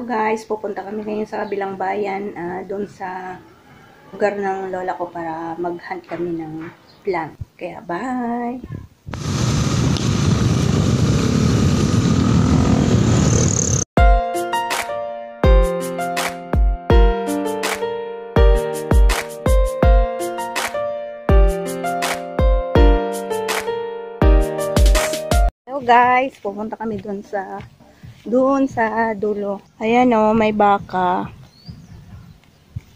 Hello guys, pupunta kami ngayon sa kabilang bayan, doon sa lugar ng lola ko para mag-hunt kami ng plant. Kaya bye! Hello guys, pupunta kami doon sa dulo. Ayan o, may baka.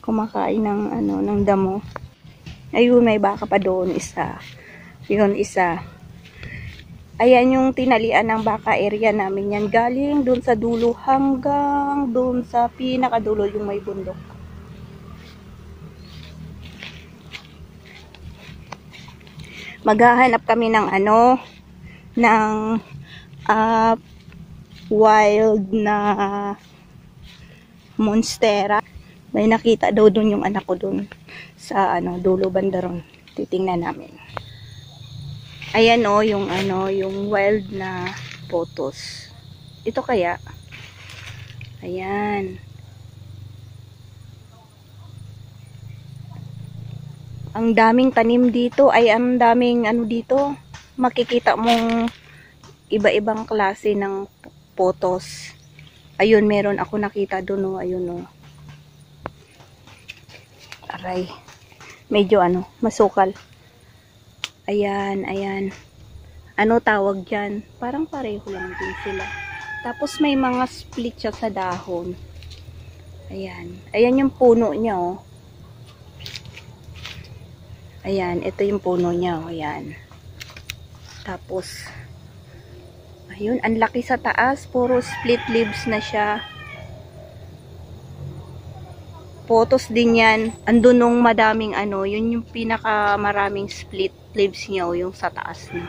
Kumakain ng damo. Ayun, may baka pa doon, isa. Yun, isa. Ayan yung tinalian ng baka area namin yan. Galing doon sa dulo hanggang doon sa pinakadulo yung may bundok. Maghahanap kami ng wild na monstera. May nakita daw doon yung anak ko doon sa dulo banda ron. Titingnan namin. Ayan o, yung wild na photos. Ito kaya? Ayan. Ang daming tanim dito, ay ang daming dito. Makikita mong iba-ibang klase ng photos. Ayun, meron ako nakita doon, ayun o. Aray. Medyo masukal. Ayan, ayan. Ano tawag dyan? Parang pareho lang din sila. Tapos may mga split siya sa dahon. Ayan. Ayan yung puno niya o. Ayan, ito yung puno niya o. Ayan. Tapos ayun, ang laki sa taas. Puro split leaves na siya. Photos din yan. Andun nung madaming yun yung pinaka maraming split leaves niya o, yung sa taas na.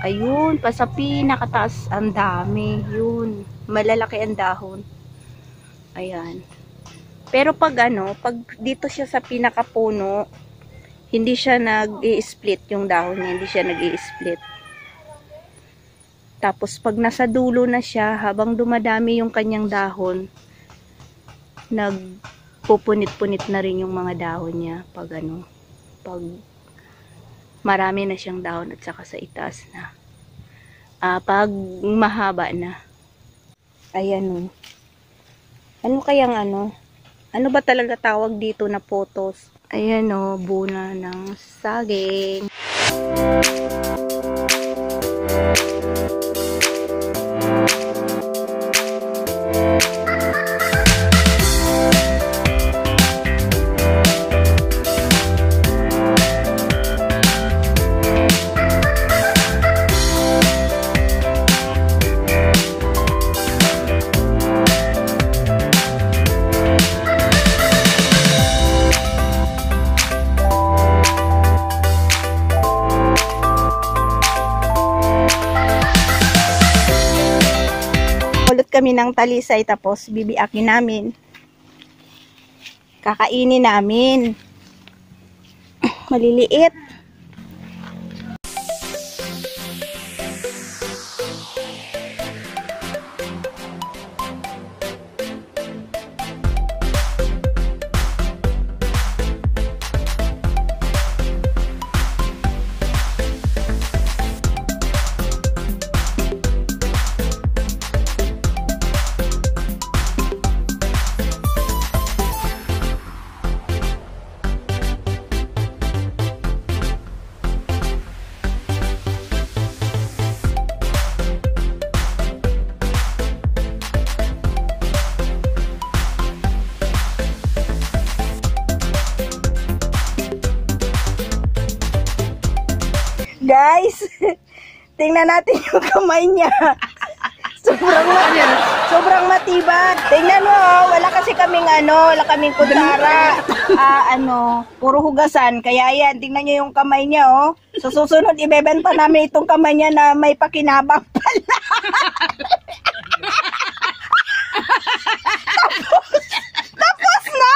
Ayun, pa sa pinakataas, ang dami. Yun, malalaki ang dahon. Ayan. Pero pag pag dito siya sa pinakapuno, hindi siya nag-i-split yung dahon niya. Hindi siya nag-i-split. Tapos pag nasa dulo na siya, habang dumadami yung kanyang dahon, nagpupunit-punit na rin yung mga dahon niya pag pag marami na siyang dahon at saka sa itaas na. Pag mahaba na. Ayan o. Ano kayang ano ba talaga tawag dito na photos? Ayan o, buna ng saging. Kami ng talisay tapos bibiakin namin. Kakainin namin. Maliliit. Guys, tingnan natin yung kamay niya. Sobrang matibay. Tingnan mo, wala kasi kaming wala kaming kutsara. Puro hugasan. Kaya yan, tingnan niyo yung kamay niya oh. So susunod ibebenta namin itong kamay niya na may pakinabang pala. Tapos na.